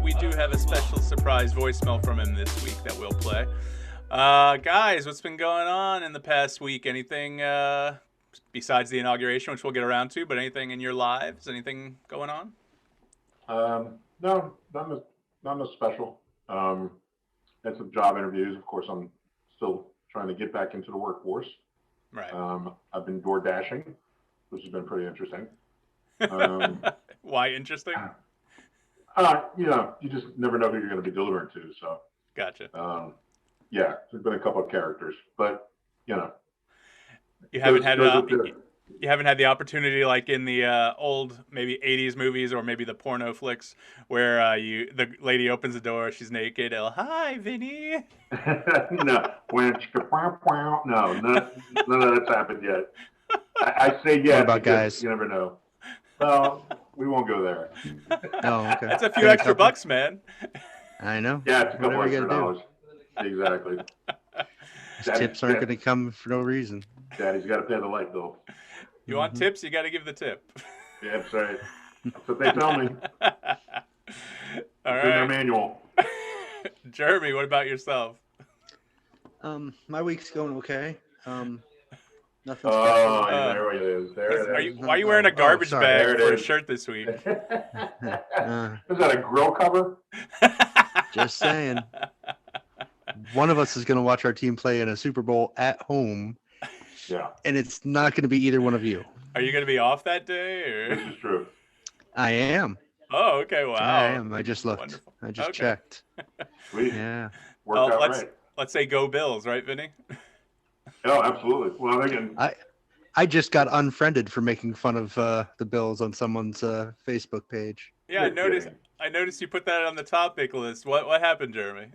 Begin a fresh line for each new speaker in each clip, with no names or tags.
we do have a special surprise voicemail from him this week that we'll play. Guys, what's been going on in the past week? Anything besides the inauguration, which we'll get around to, but anything in your lives? Anything going on?
No, not special. Had some job interviews. Of course, I'm still trying to get back into the workforce.
Right.
I've been door dashing, which has been pretty interesting. Um,
Why interesting?
you just never know who you're going to be delivering to. So,
Gotcha.
yeah, there's been a couple of characters, but
You haven't had
those are good.
you haven't had the opportunity like in the old maybe 80s movies or maybe the porno flicks where the lady opens the door, she's naked. Oh, hi, Vinny.
No, no, none of that's happened yet. I say yes.
What about guys?
You never know. Well, we won't go there.
Oh, okay.
That's a few extra bucks, man.
I know.
Yeah, it's a couple
Whatever you
extra
gotta
dollars. Exactly.
do. Tips aren't going to come for no reason.
Daddy's got to pay the light bill.
You want tips? You got to give the tip.
Yeah, that's right. That's what they tell me.
All
It's in their
right,
manual.
Jeremy. What about yourself?
My week's going okay. Nothing
Oh,
special.
there it is. There it is.
Why are you wearing a garbage
sorry.
bag
There it
for a
is.
shirt this week?
Is that a grill cover?
Just saying. One of us is going to watch our team play in a Super Bowl at home,
Yeah,
and it's not going to be either one of you.
Are you going to be off that day?
this
Or?
is true.
I am.
Oh, okay. Wow.
I am. I just looked.
Wonderful.
I just
Okay.
checked.
Sweet.
Yeah.
Worked
Well,
out right.
let's say go Bills, right, Vinny?
Oh, absolutely. Well, again,
I just got unfriended for making fun of the Bills on someone's Facebook page.
Yeah, I
You're
noticed.
kidding.
I noticed you put that on the topic list. What happened, Jeremy?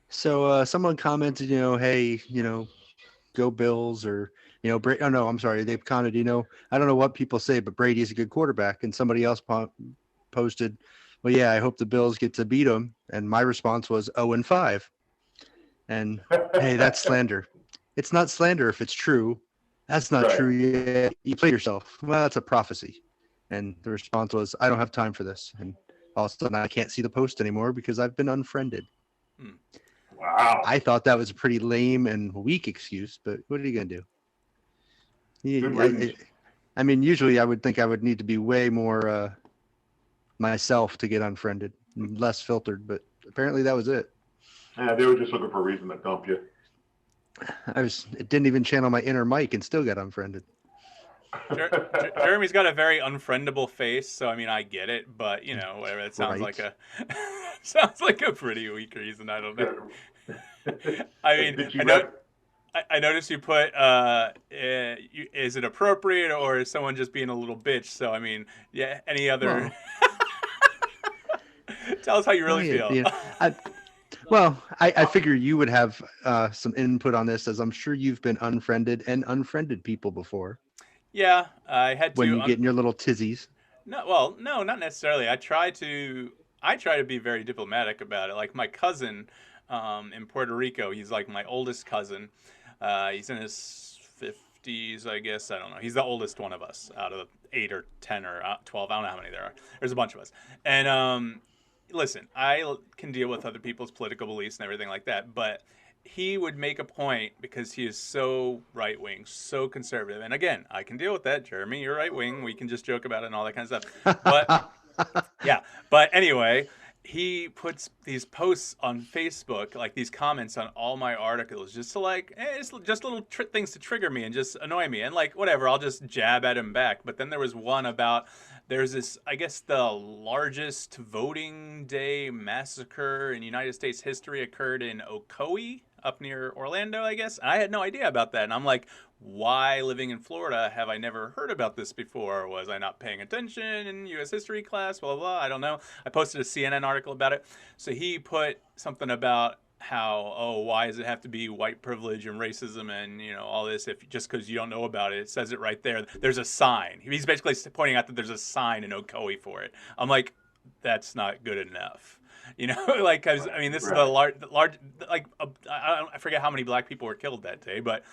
So someone commented, hey, go Bills, or oh no, I'm sorry, they commented, I don't know what people say, but Brady's a good quarterback, and somebody else posted, well, yeah, I hope the Bills get to beat him, and my response was 0-5, and hey, that's slander. It's not slander if it's true. That's not
Right.
true. You played yourself. Well, that's a prophecy. And the response was, I don't have time for this, and all of a sudden I can't see the post anymore because I've been unfriended.
Wow.
I thought that was a pretty lame and weak excuse, but what are you going to do?
Good
Yeah,
riddance.
I mean, usually I would think I would need to be way more myself to get unfriended, less filtered, but apparently that was it.
Yeah, they were just looking for a reason to dump you.
It didn't even channel my inner Mike and still got unfriended.
Jeremy's got a very unfriendable face, so I mean, I get it, but whatever. It sounds
Right.
like sounds like a pretty weak reason. I don't know. I mean,
Did you
I noticed you put, is it appropriate or is someone just being a little bitch? So, I mean, yeah, any other... Tell us how you really feel.
I figure you would have some input on this, as I'm sure you've been unfriended and unfriended people before
Yeah, I had to...
when you get in your little tizzies.
No, not necessarily. I try to be very diplomatic about it. Like my cousin in Puerto Rico, he's like my oldest cousin. He's in his 50s, I guess. I don't know. He's the oldest one of us out of 8 or 10 or 12. I don't know how many there are. There's a bunch of us. And listen, I can deal with other people's political beliefs and everything like that, but he would make a point because he is so right-wing, so conservative. And again, I can deal with that. Jeremy, you're right-wing. We can just joke about it and all that kind of stuff. But yeah. But anyway, he puts these posts on Facebook, like these comments on all my articles, just to just little things to trigger me and just annoy me. And like, whatever, I'll just jab at him back. But then there was one about, there's this, I guess the largest voting day massacre in United States history occurred in Ocoee, up near Orlando, I guess. And I had no idea about that. And I'm like, why, living in Florida, have I never heard about this before? Was I not paying attention in U.S. history class? Blah, blah, blah. I don't know. I posted a CNN article about it. So he put something about how, why does it have to be white privilege and racism and, all this if just because you don't know about it? It says it right there. There's a sign. He's basically pointing out that there's a sign in Ocoee for it. I'm like, that's not good enough. Like, 'cause, I mean, this is the large, like, I forget how many black people were killed that day, but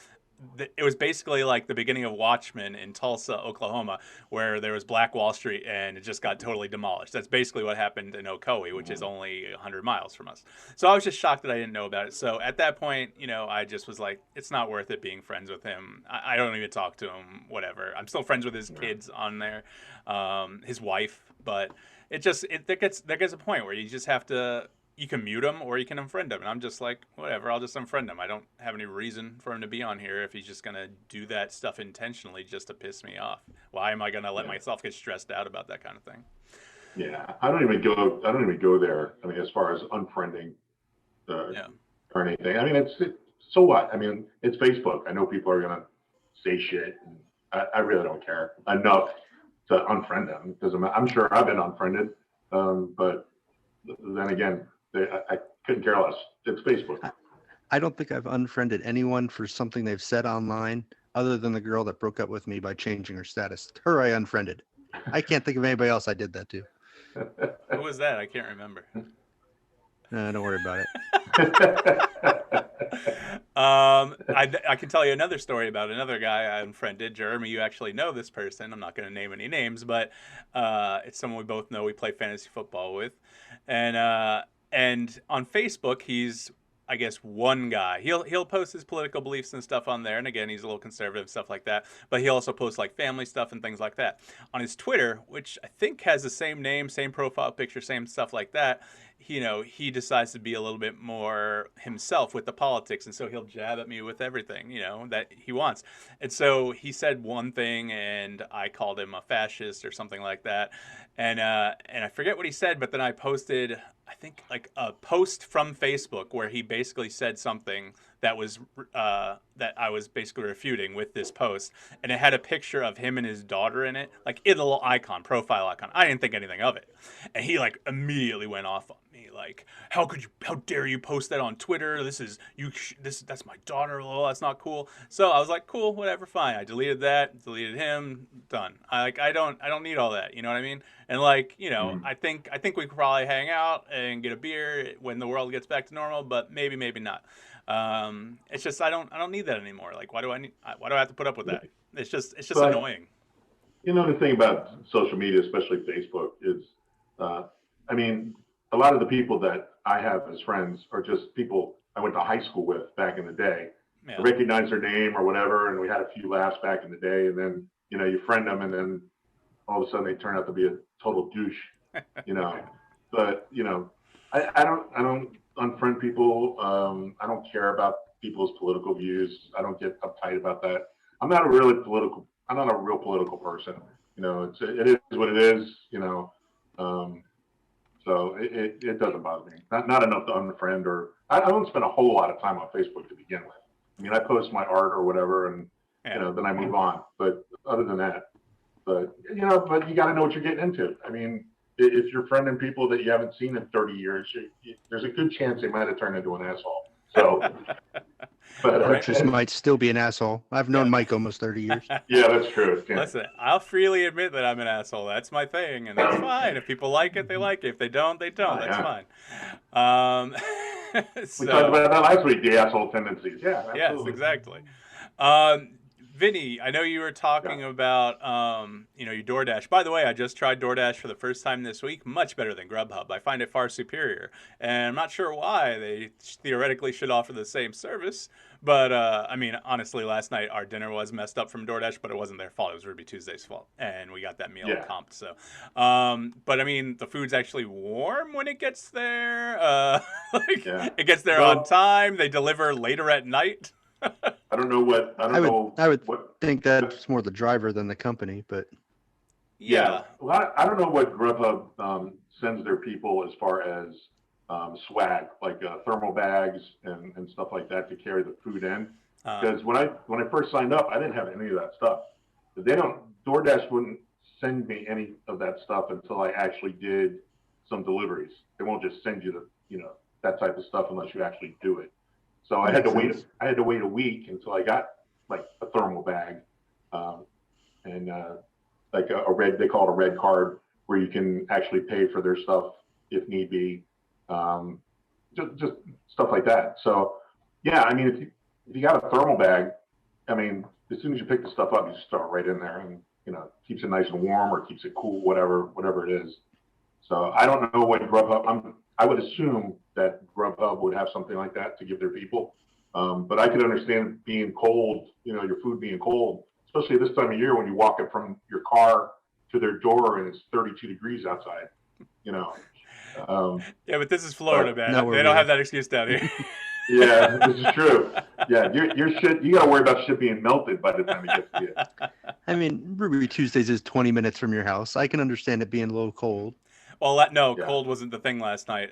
it was basically like the beginning of Watchmen in Tulsa, Oklahoma, where there was Black Wall Street and it just got totally demolished. That's basically what happened in Ocoee, which is
Mhm.
only 100 miles from us. So I was just shocked that I didn't know about it. So at that point, I just was like, it's not worth it being friends with him. I don't even talk to him, whatever. I'm still friends with his
Yeah.
kids on there, his wife, but there gets a point where you just have to, you can mute him or you can unfriend him. And I'm just like, whatever, I'll just unfriend him. I don't have any reason for him to be on here if he's just going to do that stuff intentionally just to piss me off. Why am I going to let
Yeah.
myself get stressed out about that kind of thing?
Yeah. I don't even go there. I mean, as far as unfriending uh,
Yeah.
or anything. I mean, so what? I mean, it's Facebook. I know people are gonna say shit, and I really don't care enough to unfriend them because I'm sure I've been unfriended. But then again, I couldn't care less. It's Facebook.
I don't think I've unfriended anyone for something they've said online other than the girl that broke up with me by changing her status. Her I unfriended. I can't think of anybody else I did that to.
Who was that? I can't remember.
Don't worry about it.
I can tell you another story about another guy I unfriended. Jeremy, you actually know this person. I'm not going to name any names, but it's someone we both know. We play fantasy football with, and and on Facebook, he's, I guess, one guy. He'll post his political beliefs and stuff on there, and again, he's a little conservative, stuff like that. But he also posts like family stuff and things like that. On his Twitter, which I think has the same name, same profile picture, same stuff like that, he decides to be a little bit more himself with the politics, and so he'll jab at me with everything, that he wants. And so he said one thing, and I called him a fascist or something like that, and I forget what he said, but then I posted, I think, like a post from Facebook where he basically said something that was that I was basically refuting with this post, and it had a picture of him and his daughter in it, like in the little icon, profile icon. I didn't think anything of it, and he like immediately went off on me, like, how dare you post that on Twitter? This is you, that's my daughter. Oh, that's not cool. So I was like, cool, whatever, fine. I deleted that, deleted him, done. I don't need all that. You know what I mean? And like,
Mhm.
I think we could probably hang out and get a beer when the world gets back to normal, but maybe not. It's just I don't need that anymore. Like, why do I have to put up with that? It's just
But
annoying.
the thing about social media, especially Facebook, is, uh, I mean, a lot of the people that I have as friends are just people I went to high school with back in the day. I
Yeah.
recognize their name or whatever, and we had a few laughs back in the day, and then you friend them, and then all of a sudden they turn out to be a total douche, you know. But I don't unfriend people. I don't care about people's political views. I don't get uptight about that. I'm not a really political. I'm not a real political person. It is what it is. Um, so it doesn't bother me. Not enough to unfriend, or I don't spend a whole lot of time on Facebook to begin with. I mean, I post my art or whatever, and
Yeah.
then I move on. But other than that, but you got to know what you're getting into. I mean, if you're friending people that you haven't seen in 30 years, there's a good chance they might have turned into an asshole. So, but
Or
Right.
just might still be an asshole. I've known
Yeah.
Mike almost 30 years.
yeah, that's true. Yeah.
Listen, I'll freely admit that I'm an asshole. That's my thing, and that's fine. If people like it, they like it. If they don't, they don't.
Oh
That's
yeah.
fine. Um,
We talked
so
about that last week. The asshole tendencies. Yeah,
yes,
absolutely.
exactly. Vinny, I know you were
Yeah.
talking about your DoorDash. By the way, I just tried DoorDash for the first time this week. Much better than Grubhub. I find it far superior, and I'm not sure why. They theoretically should offer the same service, but I mean, honestly, last night our dinner was messed up from DoorDash, but it wasn't their fault. It was Ruby Tuesday's fault, and we got that meal
Yeah.
comped. So, but I mean, the food's actually warm when it gets there. Like
Yeah.
it gets there on
Well,
time. They deliver later at night.
I don't know what I
I
don't
would
know
I would
what.
think that's more the driver than the company, but
Yeah,
Yeah.
well, I don't know what Grubhub sends their people as far as swag, like thermal bags and stuff like that to carry the food in.
Uh,
Because when I first signed up, I didn't have any of that stuff. But they don't. DoorDash wouldn't send me any of that stuff until I actually did some deliveries. They won't just send you that type of stuff unless you actually do it. So
that makes
wait.
sense.
I had to wait a week until I got like a thermal bag, um, and like a red, they call it a red card, where you can actually pay for their stuff if need be, um, just stuff like that. So yeah, I mean, if you got a thermal bag, I mean, as soon as you pick the stuff up, you just throw it right in there, and keeps it nice and warm or keeps it cool, whatever it is. So I don't know what Grubhub. I would assume that Grubhub would have something like that to give their people. But I could understand being cold, your food being cold, especially this time of year when you walk it from your car to their door and it's 32 degrees outside. You know.
Yeah, but this is Florida, man.
Not where
They
we
don't have
are.
that excuse down here.
Yeah, this is true. Yeah, your shit. You got to worry about shit being melted by the time it gets to you.
I mean, Ruby Tuesdays is 20 minutes from your house. I can understand it being a little cold.
Well, no,
Yeah.
cold wasn't the thing last night.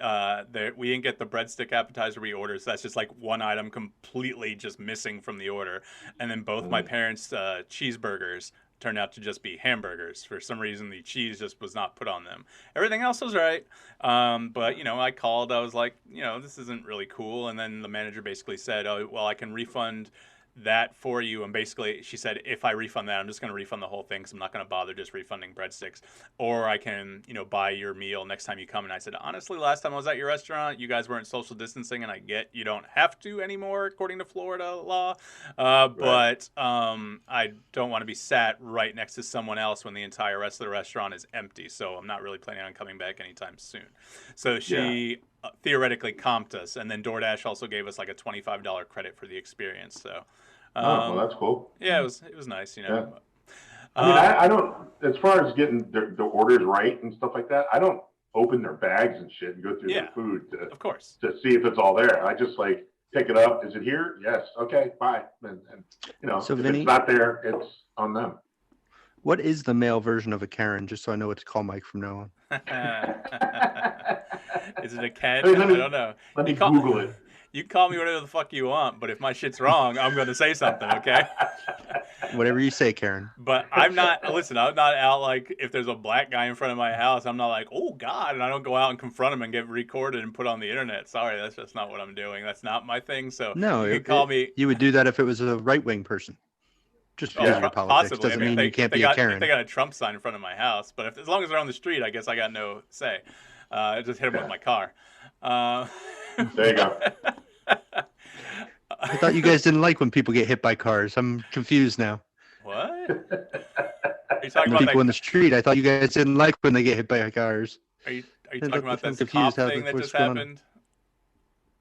We didn't get the breadstick appetizer we ordered, so that's just like one item completely just missing from the order. And then both my parents' cheeseburgers turned out to just be hamburgers. For some reason, the cheese just was not put on them. Everything else was right. But, I called. I was like, this isn't really cool. And then the manager basically said, oh, well, I can refund that for you. And basically she said, if I refund that, I'm just going to refund the whole thing, because I'm not going to bother just refunding breadsticks, or I can buy your meal next time you come. And I said, honestly, last time I was at your restaurant, you guys weren't social distancing, and I get you don't have to anymore according to Florida law, but I don't want to be sat right next to someone else when the entire rest of the restaurant is empty, so I'm not really planning on coming back anytime soon. So she theoretically comped us, and then DoorDash also gave us like a $25 credit for the experience. So
Well, that's cool.
yeah, it was nice,
Yeah. I mean, I don't, as far as getting the orders right and stuff like that, I don't open their bags and shit and go through their food
of course,
to see if it's all there. I just like pick it up. Is it here? Yes. Okay, bye. And
So,
if
Vinny,
it's not there, it's on them.
what is the male version of a Karen? Just so I know what to call Mike from now on.
Is it a cat?
Hey,
I don't know.
Let me Google it.
You can call me whatever the fuck you want, but if my shit's wrong, I'm going to say something, okay?
Whatever you say, Karen.
But I'm not out like, if there's a black guy in front of my house, I'm not like, oh God, and I don't go out and confront him and get recorded and put on the internet. Sorry, that's just not what I'm doing. That's not my thing. So
No,
you can call me.
You would do that if it was a right-wing person. Just because of your politics
possibly.
doesn't mean you can't be a Karen.
If they got a Trump sign in front of my house, but as long as they're on the street, I guess I got no say. I just hit them with my car.
There you go.
I thought you guys didn't like when people get hit by cars. I'm confused now.
What? Are you talking
When
about
people in the street, I thought you guys didn't like when they get hit by cars.
Are you talking about that
confused
cop
how
thing that
what's
just
going on.
happened?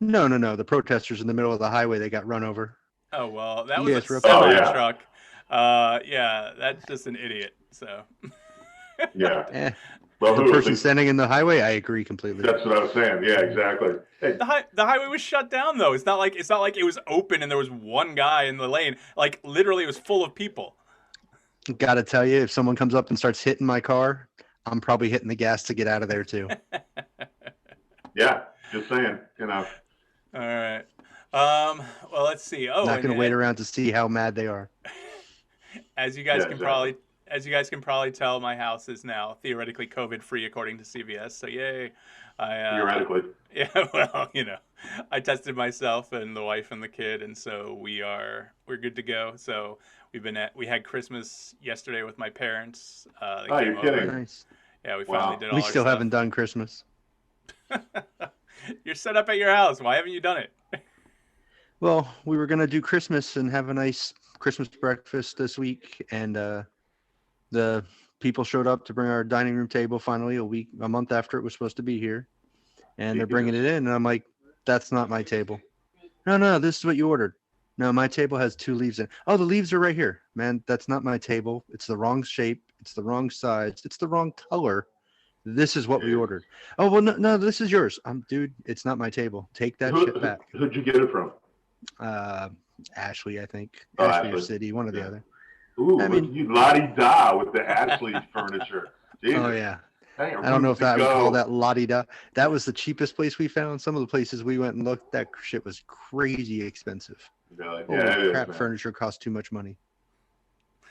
No. The protesters in the middle of the highway, they got run over.
Oh well, that
You
was
guys were
a
up
semi
there.
truck. Yeah, that's just an idiot. So.
Yeah. Well,
The person standing in the highway, I agree completely.
That's what I was saying. Yeah, exactly. Hey,
The highway was shut down though. It's not like it was open and there was one guy in the lane. Like literally, it was full of people.
Gotta tell you, if someone comes up and starts hitting my car, I'm probably hitting the gas to get out of there too.
yeah, just saying.
All right. Well, let's see. Oh,
Not gonna wait around to see how mad they are.
As you guys can probably tell, my house is now theoretically COVID-free according to CVS. So yay!
Theoretically.
Yeah. Well, I tested myself and the wife and the kid, and so we're good to go. So we had Christmas yesterday with my parents. They came
you're kidding.
over.
Nice.
Yeah, we finally did all
We
our
still
stuff.
haven't done Christmas.
You're set up at your house. Why haven't you done it?
Well, we were gonna do Christmas and have a nice Christmas breakfast this week, and the people showed up to bring our dining room table finally a month after it was supposed to be here, and they're bringing it in, and I'm like, that's not my table. No, this is what you ordered. No, my table has 2 leaves in it. Oh, the leaves are right here. Man, that's not my table. It's the wrong shape. It's the wrong size. It's the wrong color. This is what we ordered. Oh, well, no, this is yours. Dude, it's not my table. Take that shit back.
Who'd you get it from?
Ashley, I think.
Oh,
Ashley or
Ashley.
City, one or the other.
Ooh,
I
look
mean-
at you la-di-da with the Ashley furniture. Jesus.
Oh, yeah.
Dang,
I don't know if I would
go.
call that la-di-da. That was the cheapest place we found. Some of the places we went and looked, that shit was crazy expensive.
Really?
Holy
Yeah, it is,
crap,
man.
furniture costs too much money.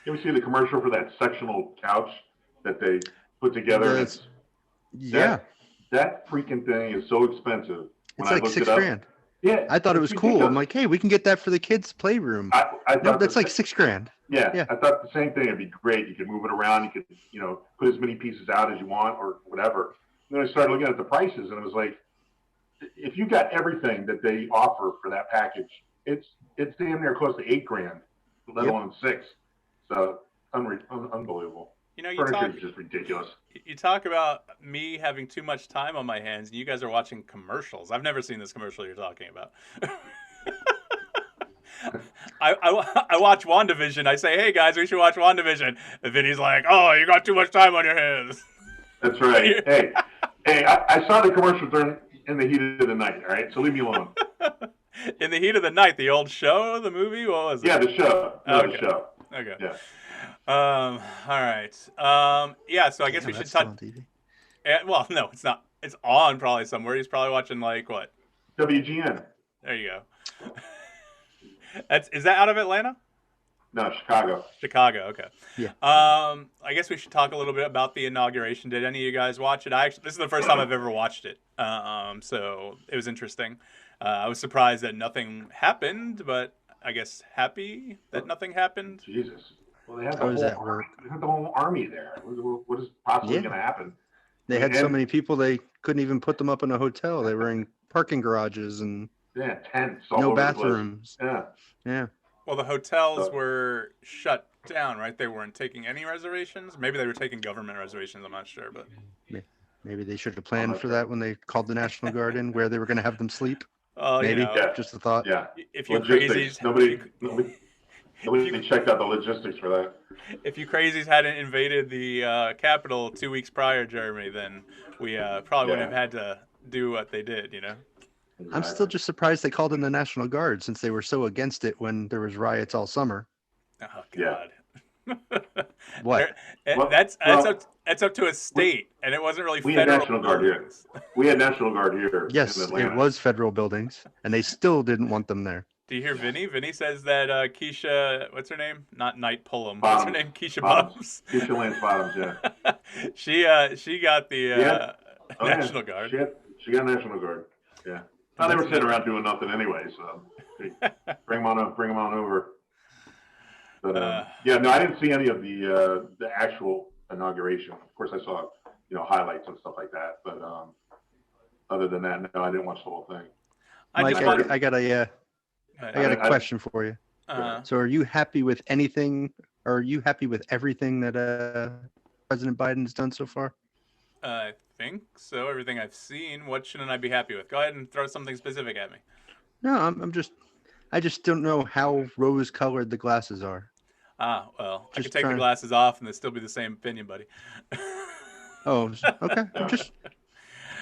You ever see the commercial for that sectional couch that they put together?
The-
It's-
Yeah,
That freaking thing is so expensive. When
it's
I
like
looked
$6
it up,
grand.
Yeah.
I thought it was
it's
cool. I'm
ridiculous.
like, hey, we can get that for the kids' playroom.
I
No,
thought
that's
the
like $6 grand.
Yeah,
Yeah.
I thought the same thing. It'd be great. You could move it around. You could, put as many pieces out as you want or whatever. And then I started looking at the prices, and it was like, if you got everything that they offer for that package, it's damn near close to $8 grand. let
Yep.
alone 6. So unbelievable.
You know, you
Furniture
talk
is just ridiculous.
you talk about me having too much time on my hands, and you guys are watching commercials. I've never seen this commercial you're talking about. I watch WandaVision. I say, hey guys, we should watch WandaVision. And Vinny's like, oh, you got too much time on your hands.
That's right. Hey, I saw the commercial during in the heat of the night. All right, so leave me alone.
In the Heat of the Night, the old show, the movie, what was it?
Yeah, the show. No,
Okay.
the show.
Okay.
Yeah.
All right. Yeah. So I guess
Damn,
we should
that's still
touch.
on TV.
Well, no, it's not. It's on probably somewhere. He's probably watching like what?
WGN.
There you go. Is that out of Atlanta?
No, Chicago.
Chicago. Okay.
Yeah.
I guess we should talk a little bit about the inauguration. Did any of you guys watch it? This is the first time I've ever watched it. So it was interesting. I was surprised that nothing happened, but I guess happy that nothing happened.
Jesus. Well, they had
How does that work?
They had the whole army there. What is possibly
Yeah.
going to happen?
They had so
And-
many people they couldn't even put them up in a hotel. They were in parking garages and
Yeah, tents all
no
over the place.
bathrooms.
Yeah.
Yeah.
Well, the hotels were shut down, right? They weren't taking any reservations. Maybe they were taking government reservations. I'm not sure, but
Maybe they should have planned for that when they called the National Guard in, where they were going to have them sleep.
You
Maybe.
know,
Yeah.
Just a thought.
Yeah.
if you
Logistics.
crazies,
Nobody checked out the logistics for that.
if you crazies hadn't invaded the capital 2 weeks prior, Jeremy, then we probably wouldn't have had to do what they did. You know.
I'm still just surprised they called in the National Guard since they were so against it when there was riots all summer.
Oh
Yeah.
God.
What?
That's up to a state, and it wasn't really
We had
federal.
National Guard here. We had National Guard here
Yes,
in Atlanta.
it was federal buildings, and they still didn't want them there.
Do you hear Vinny? Vinny says that Keisha, what's her name? Not Knight Pullum.
Bottoms.
What's her name? Keisha
Bottoms.
Bottoms.
Keisha Lance Bottoms, yeah.
she got the
Oh,
National
yeah.
Guard.
She got National Guard. Yeah. Well, they were sitting around doing nothing anyway, so hey, bring them on up, bring them on over. But yeah, no, I didn't see any of the actual inauguration. Of course, I saw highlights and stuff like that, but other than that, no, I didn't watch the whole thing.
Mike,
just
I got a question for you. So, are you happy with anything? Or are you happy with everything that President Biden has done so far?
I think so. Everything I've seen. What shouldn't I be happy with? Go ahead and throw something specific at me.
No, I just don't know how rose-colored the glasses are.
Well, I could
Just
take the
trying-
glasses off and they'd still be the same opinion, buddy.
Oh, okay.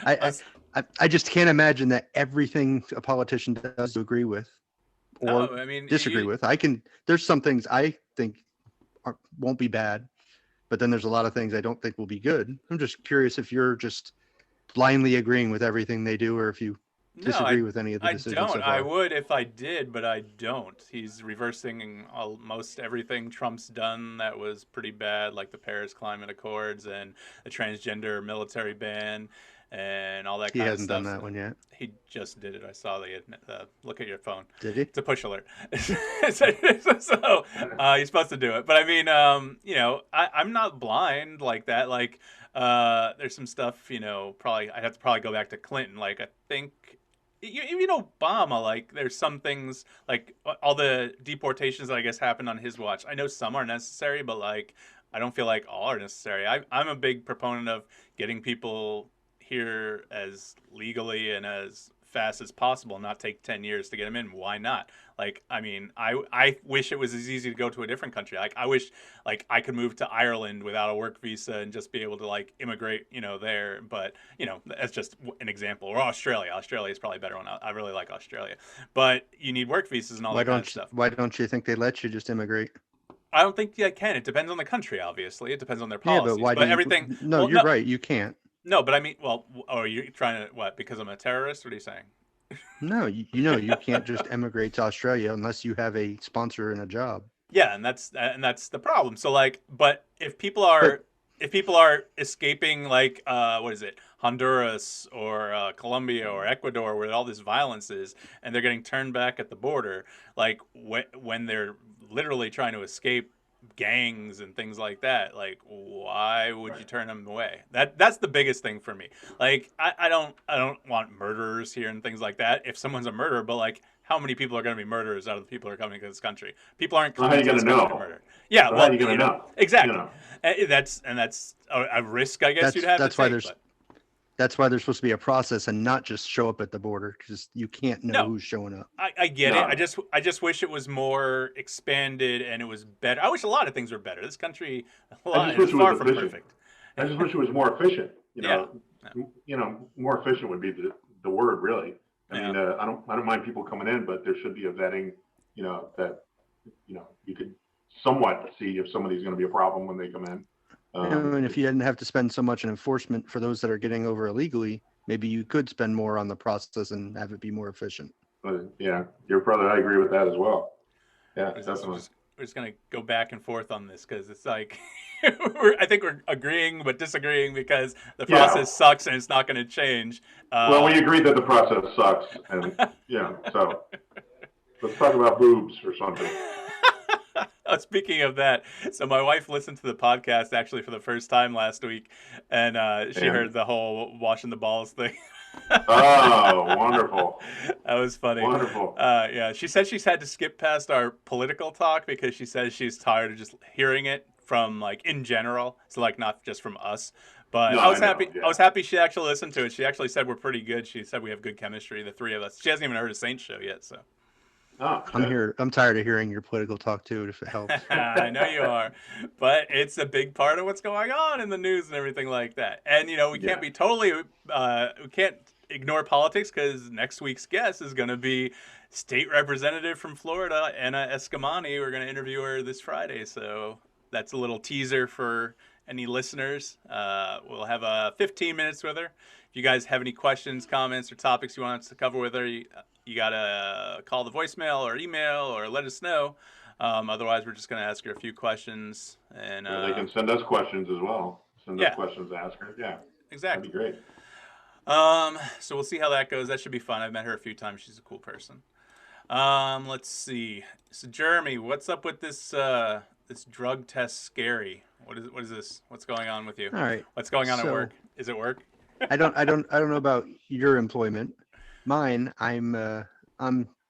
I just can't imagine that everything a politician does to agree with or
No, I mean,
disagree with. There's some things I think won't be bad, but then there's a lot of things I don't think will be good. I'm just curious if you're just blindly agreeing with everything they do, or if you disagree with any of the decisions.
I don't.
So far.
I would if I did, but I don't. He's reversing almost everything Trump's done that was pretty bad, like the Paris Climate Accords and the transgender military ban and all that
He
kind of
hasn't
stuff.
done that one yet.
He just did it. I saw the look at your phone.
Did he?
It's a push alert. So you're supposed to do it. But I mean, I'm not blind like that. Like, there's some stuff, probably I'd have to probably go back to Clinton. Like, I think even Obama, like, there's some things like all the deportations that I guess happened on his watch. I know some are necessary, but like, I don't feel like all are necessary. I'm a big proponent of getting people here as legally and as fast as possible, not take 10 years to get them in. Why not? Like, I mean, I wish it was as easy to go to a different country. Like, I wish like I could move to Ireland without a work visa and just be able to like immigrate, there. But, that's just an example. Or Australia. Australia is probably a better one. I really like Australia. But you need work visas and all that kind of stuff.
Why don't you think they let you just immigrate?
I don't think I can. It depends on the country, obviously. It depends on their policies.
Yeah, but why
but everything.
No, you're right. You can't.
No, but I mean, are you trying to what? Because I'm a terrorist? What are you saying?
No, you can't just emigrate to Australia unless you have a sponsor and a job.
Yeah, and that's the problem. So like, but if people are escaping like what is it, Honduras or Colombia or Ecuador, where all this violence is, and they're getting turned back at the border, like when they're literally trying to escape gangs and things like that, like why would you turn them away? That's the biggest thing for me. Like I don't want murderers here and things like that if someone's a murderer, but like how many people are going to be murderers out of the people who are coming to this country. People aren't
Well, how
coming
you
to this
gonna
country to
know?
murder. Yeah,
So
well,
how you gonna know?
exactly.
You know.
That's a risk, I guess you'd have
That's
to
why
take.
there's that's why there's supposed to be a process and not just show up at the border, because you can't know
No,
who's showing up.
I get it.
No.
I just wish it was more expanded and it was better. I wish a lot of things were better. This country, a
I
lot
just
is
wish it
far
was
from
efficient.
perfect.
I just wish it was more efficient.
Yeah.
More efficient would be the word, really. I mean,
Yeah.
I don't mind people coming in, but there should be a vetting. That you could somewhat see if somebody's going to be a problem when they come in.
And if you didn't have to spend so much on enforcement for those that are getting over illegally, maybe you could spend more on the process and have it be more efficient.
Yeah, your brother, I agree with that as well. Yeah,
We're
definitely.
just gonna go back and forth on this because it's like I think we're agreeing but disagreeing because the process sucks and it's not going to change.
Well, we agreed that the process sucks, and so let's talk about boobs or something.
Speaking of that, so my wife listened to the podcast actually for the first time last week, and she heard the whole washing the balls thing.
Oh, wonderful.
That was funny.
Wonderful.
Yeah, she said she's had to skip past our political talk because she says she's tired of just hearing it from like in general, so like not just from us. But
No,
I was
I know,
happy.
yeah.
I was happy she actually listened to it. She actually said we're pretty good. She said we have good chemistry, the three of us. She hasn't even heard a Saints show yet, so.
Oh,
I'm tired of hearing your political talk too, if it helps.
I know you are, but it's a big part of what's going on in the news and everything like that. And we can't be totally, we can't ignore politics because next week's guest is going to be state representative from Florida, Anna Escamani. We're going to interview her this Friday, so that's a little teaser for any listeners. We'll have 15 minutes with her. If you guys have any questions, comments, or topics you want us to cover with her, you got to call the voicemail or email or let us know. Otherwise, we're just going to ask her a few questions. And
they can send us questions as well. Send us questions to ask her. Yeah,
exactly.
That'd be great.
So we'll see how that goes. That should be fun. I've met her a few times. She's a cool person. Let's see. So Jeremy, what's up with this this drug test scary? What is this? What's going on with you?
All right.
What's going on at work? Is it work?
I don't know about your employment. Mine, I'm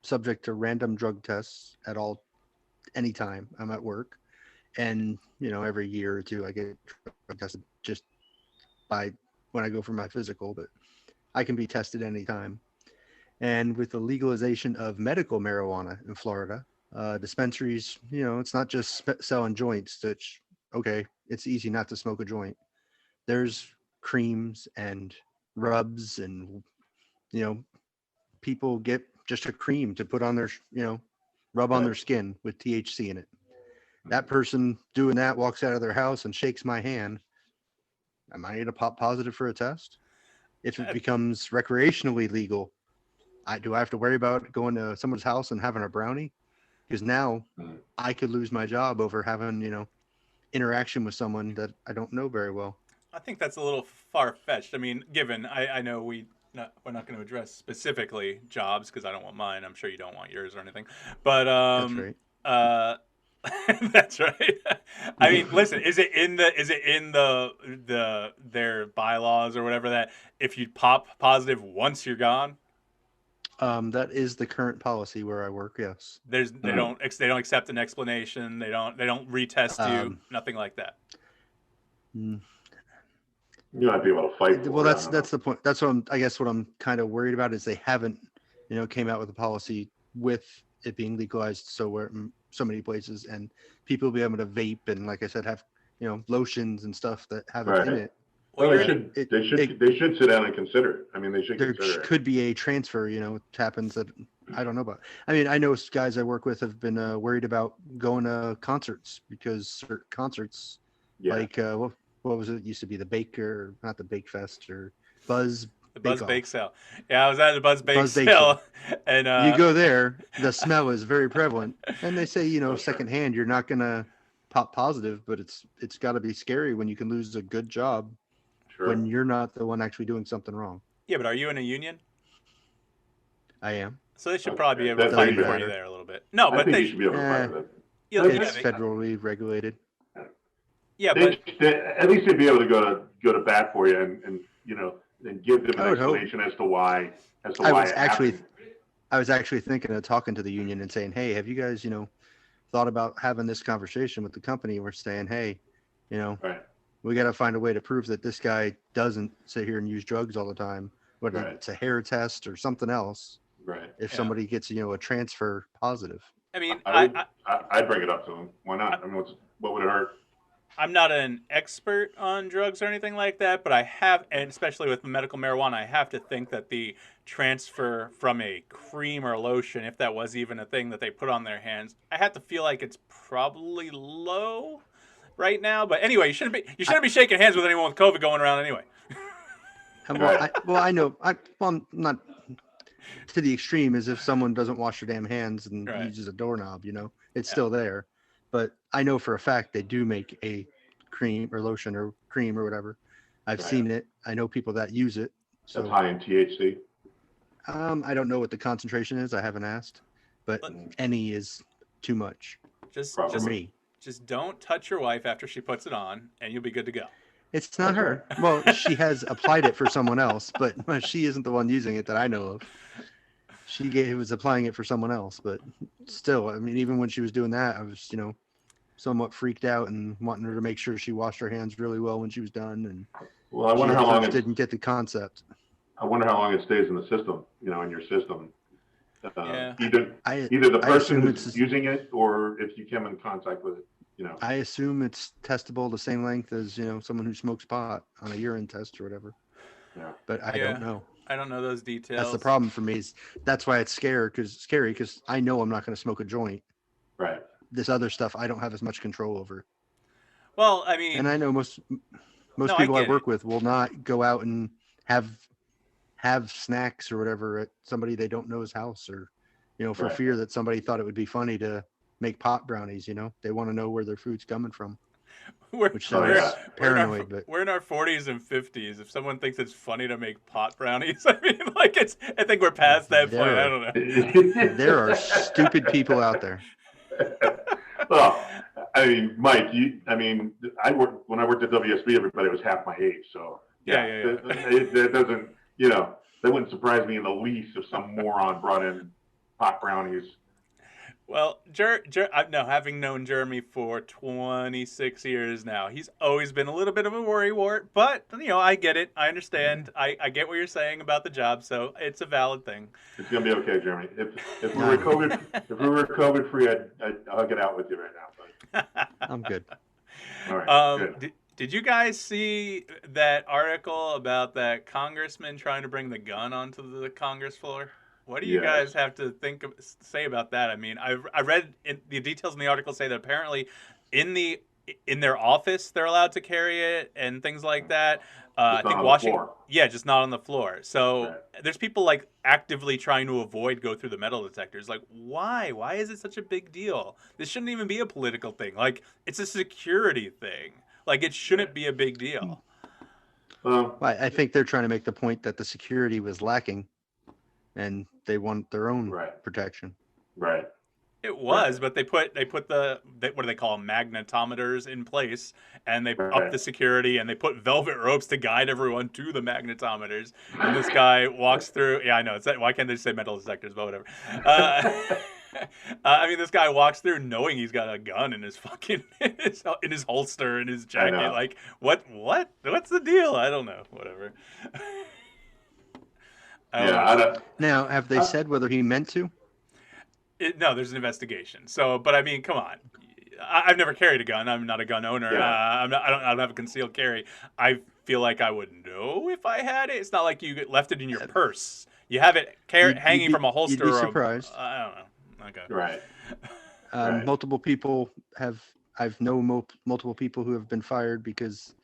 subject to random drug tests anytime I'm at work, and every year or two I get drug tested just by when I go for my physical, but I can be tested anytime. And with the legalization of medical marijuana in Florida, dispensaries, it's not just selling joints. It's easy not to smoke a joint. There's creams and rubs, and people get just a cream to put on their rub on their skin with THC in it. That person doing that walks out of their house and shakes my hand. Am I going to pop positive for a test? If it becomes recreationally legal, do I have to worry about going to someone's house and having a brownie? Because now I could lose my job over having interaction with someone that I don't know very well.
I think that's a little far-fetched. I mean, given I know we're not going to address specifically jobs because I don't want mine. I'm sure you don't want yours or anything. But
That's right.
That's right. I mean, listen, is it in their bylaws or whatever that if you pop positive once you're gone?
That is the current policy where I work. Yes.
They don't accept an explanation. They don't retest you. Nothing like that.
You might be able to fight.
Well, that's the point. That's what I'm kind of worried about is they haven't, came out with a policy with it being legalized so many places, and people will be able to vape and, like I said, have lotions and stuff that have it in it.
Well, they should sit down and consider it. I mean, they should.
There
consider
could be a transfer. It happens that I don't know about. I mean, I know guys I work with have been worried about going to concerts because certain concerts, like what was it? Used to be the Baker, not the Bake Fest or Buzz.
The Buzz Bake Sale. Yeah, I was at the Buzz Bake
Bake
Sale, and
you go there, the smell is very prevalent, and they say secondhand you're not gonna pop positive, but it's got to be scary when you can lose a good job when you're not the one actually doing something wrong.
Yeah, but are you in a union?
I am.
So they should probably be able to fight for you there a little bit. No, but they
should be able to fight with it.
It's federally regulated.
Yeah, but
at least they'd be able to go to bat for you and give them an explanation as to why.
I was actually I was actually thinking of talking to the union and saying, hey, have you guys, thought about having this conversation with the company? We're saying, hey, you know,
Right.
we got to find a way to prove that this guy doesn't sit here and use drugs all the time, whether
Right.
it's a hair test or something else.
Right.
If
Yeah.
somebody gets, a transfer positive.
I mean,
I'd bring it up to him. Why not? I mean, what would it hurt?
I'm not an expert on drugs or anything like that, but I have, and especially with medical marijuana, I have to think that the transfer from a cream or lotion, if that was even a thing that they put on their hands, I have to feel like it's probably low right now. But anyway, you shouldn't be shaking hands with anyone with COVID going around anyway.
I know. I'm not to the extreme as if someone doesn't wash their damn hands and
Right.
uses a doorknob, it's
Yeah.
still there. But I know for a fact they do make a cream or lotion or cream or whatever. I've
Right.
seen it. I know people that use it.
That's
So
high in THC.
I don't know what the concentration is. I haven't asked, but
But
any is too much
just
for
Probably.
me.
just don't touch your wife after she puts it on, and you'll be good to go.
It's not
That's
her. Well, she has applied it for someone else, but she isn't the one using it that I know of. She was applying it for someone else, but still, I mean, even when she was doing that, I was, somewhat freaked out and wanting her to make sure she washed her hands really well when she was done. And
Well, I
she
wonder
at
how long
first didn't get the concept.
I wonder how long it stays in the system. In your system.
Yeah.
Either
I
the person
assume
who's using it, or if you come in contact with it.
I assume it's testable the same length as someone who smokes pot on a urine test or whatever.
Yeah.
But I
Yeah.
don't know.
I don't know those details.
That's the problem for me. That's why it's scary because I know I'm not going to smoke a joint.
Right.
This other stuff I don't have as much control over.
Well, I mean,
And I know most
no, I
people I
get
work
it.
with will not go out and have snacks or whatever at somebody they don't know's house, or for
Right.
fear that somebody thought it would be funny to make pot brownies. They want to know where their food's coming from,
We're,
which
Oh,
sounds
we're,
yeah.
paranoid. But
we're in our 40s and 50s. If someone thinks it's funny to make pot brownies, I mean, I think we're past that point. I don't know.
there are stupid people out there.
Well, I mean, Mike, when I worked at WSB, everybody was half my age. So
Yeah.
that doesn't, that wouldn't surprise me in the least if some moron brought in pot brownies.
Well, having known Jeremy for 26 years now, he's always been a little bit of a worrywart, but, I get it. I understand. I get what you're saying about the job, so it's a valid thing.
It's gonna be okay, Jeremy. If we were COVID free, I'd hug it out with you right now. But
I'm good.
all right, good.
Did you guys see that article about that congressman trying to bring the gun onto the Congress floor? What do you guys have to say about that? I mean, I read the details in the article say that apparently in their office they're allowed to carry it and things like that. I think Washington, just not on the floor. So there's people actively trying to go through the metal detectors. Like, why? Why is it such a big deal? This shouldn't even be a political thing. It's a security thing. It shouldn't be a big deal.
I think they're trying to make the point that the security was lacking, and they want their own protection.
Right.
It was, but they put the what do they call them, magnetometers in place, and they upped the security, and they put velvet ropes to guide everyone to the magnetometers. And this guy walks through. Yeah, I know. Why can't they say metal detectors? But whatever. I mean, this guy walks through knowing he's got a gun in his fucking in his holster in his jacket. What's the deal? I don't know. Whatever.
Now, have they said whether he meant to?
No, there's an investigation. So, but I mean, come on. I've never carried a gun. I'm not a gun owner. I don't have a concealed carry. I feel like I would know if I had it. It's not like you left it in your purse. You have it hanging from a holster.
You'd be surprised.
I don't know. Okay.
Right.
Multiple people I've known multiple people who have been fired because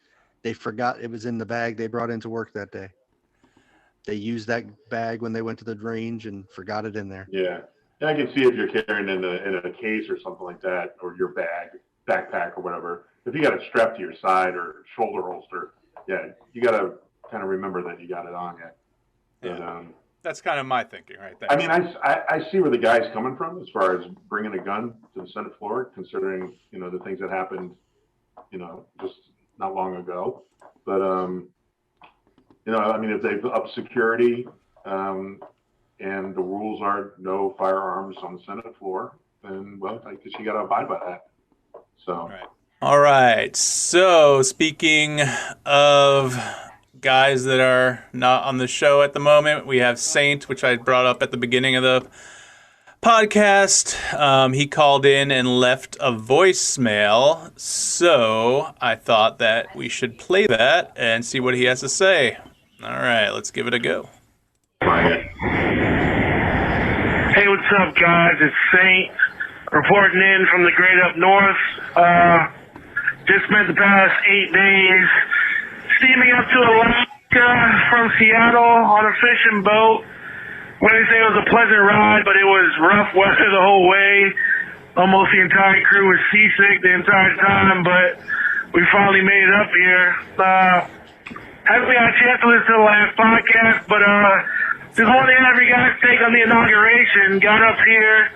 they forgot it was in the bag they brought into work that day. They used that bag when they went to the range and forgot it in there.
Yeah. And I can see if you're carrying in a case or something like that, or your backpack or whatever. If you got it strapped to your side or shoulder holster, you got to kind of remember that you got it on you.
Yeah. That's kind of my thinking right there.
I mean, I see where the guy's coming from as far as bringing a gun to the Senate floor, considering, the things that happened, just not long ago. But, I mean, if they've upped security, and the rules are no firearms on the Senate floor, then, well, I guess you got to abide by that. So,
All right. So, speaking of guys that are not on the show at the moment, we have Saint, which I brought up at the beginning of the podcast. He called in and left a voicemail. So, I thought that we should play that and see what he has to say. All right, let's give it a go.
Hey,
what's up, guys? It's Saint reporting in from the great up north. Just spent the past 8 days steaming up to Alaska from Seattle on a fishing boat. When they say it was a pleasant ride, but it was rough weather the whole way. Almost the entire crew was seasick the entire time, but we finally made it up here. Haven't had a chance to listen to the last podcast, but just wanted to have you guys take on the inauguration. Got up here,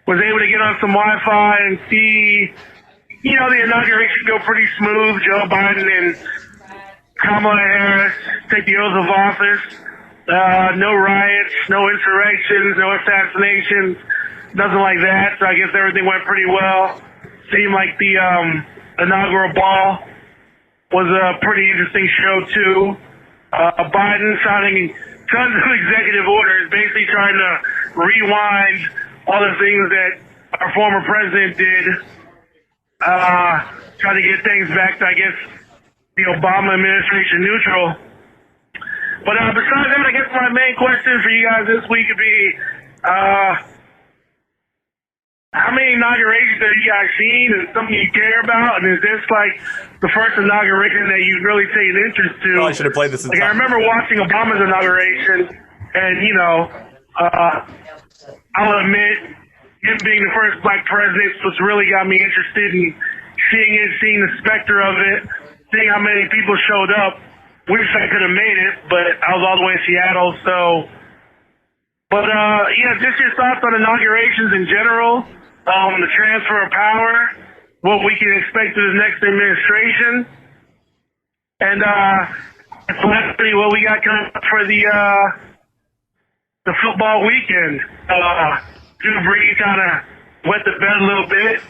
was able to get on some Wi-Fi and see, you know, the inauguration go pretty smooth. Joe Biden and Kamala Harris take the oath of office. No riots, no insurrections, no assassinations, nothing like that. So I guess everything went pretty well. Seemed like the inaugural ball was a pretty interesting show too. Biden signing tons of executive orders, basically trying to rewind all the things that our former president did, trying to get things back to, I guess, the Obama administration neutral. But besides that, I guess my main question for you guys this week would be, how many inaugurations have you guys seen? Is it something you care about? And is this like the first inauguration that you've really taken interest to?
Oh, I should have played this.
Like, I remember watching Obama's inauguration, and, you know, I'll admit, him being the first black president was really got me interested in seeing it, seeing the specter of it, seeing how many people showed up. Wish I could have made it, but I was all the way in Seattle, so. But, yeah, just your thoughts on inaugurations in general, the transfer of power, what we can expect of the next administration, and lastly, what we got coming up for the football weekend. Drew Brees kind of wet the bed a little bit,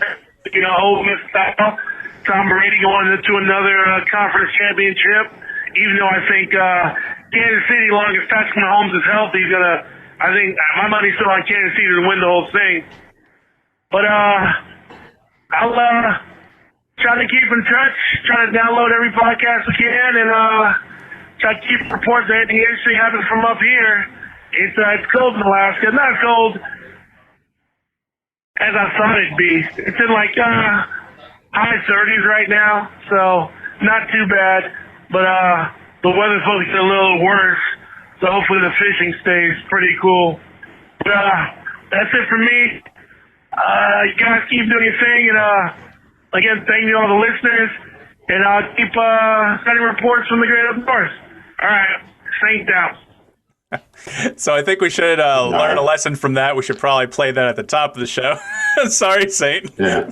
you know, Ole Miss style. Tom Brady going into another conference championship, even though I think Kansas City, as long as Patrick Mahomes is healthy, he's going to, I think my money's still on Kansas City to win the whole thing. But I'll try to keep in touch, try to download every podcast we can, and try to keep reports of anything interesting happens from up here. It's cold in Alaska. Not as cold as I thought it'd be. It's in like high 30s right now, so not too bad. But the weather's supposed to get a little worse, so hopefully the fishing stays pretty cool. But that's it for me. You guys keep doing your thing, and again, thank you all the listeners, and I'll keep sending reports from the great up north. All right, Saint out.
So I think we should learn a lesson from that. We should probably play that at the top of the show. Sorry, Saint.
Yeah.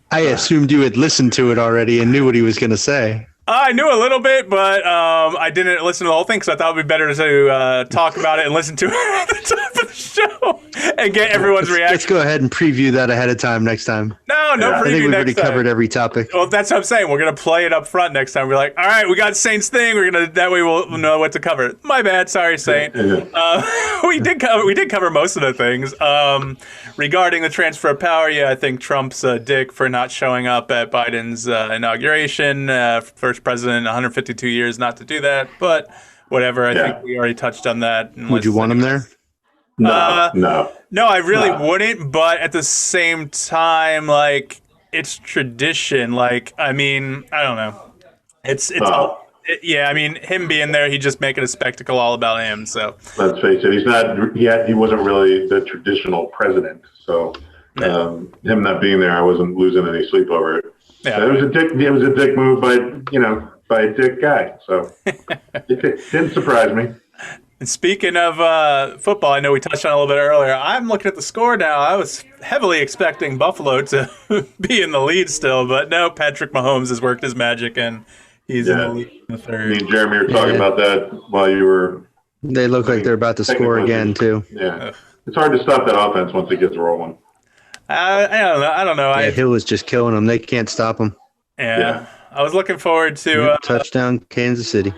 I assumed you had listened to it already and knew what he was going to say.
I knew a little bit, but I didn't listen to the whole thing, so I thought it would be better to talk about it and listen to it at the top of the show and get everyone's reaction.
Let's go ahead and preview that ahead of time next time.
No
I
preview
think we've
next
already
time.
covered every topic.
Well, that's what I'm saying. We're gonna play it up front next time. We're like, all right, we got Saint's thing. We're gonna that way we'll know what to cover. My bad. Sorry, Saint. We did cover most of the things regarding the transfer of power. Yeah, I think Trump's a dick for not showing up at Biden's inauguration. First president in 152 years not to do that, but whatever. I think we already touched on that.
Would you want him there?
No.
No, I really wouldn't, but at the same time, like, it's tradition. Like, I mean, I don't know. Yeah, I mean, him being there, he's just making a spectacle all about him. So
Let's face it, he wasn't really the traditional president. So him not being there, I wasn't losing any sleep over it.
Yeah.
So it was a dick move by a dick guy. So it didn't surprise me.
And speaking of football, I know we touched on it a little bit earlier. I'm looking at the score now. I was heavily expecting Buffalo to be in the lead still, but no, Patrick Mahomes has worked his magic, and he's in the lead in the third.
Me and Jeremy were talking about that while you were
They look like they're about to score again too.
Yeah, it's hard to stop that offense once it gets rolling.
I don't know. I don't know.
Yeah, Hill is just killing them. They can't stop him.
Yeah. I was looking forward to
touchdown Kansas City.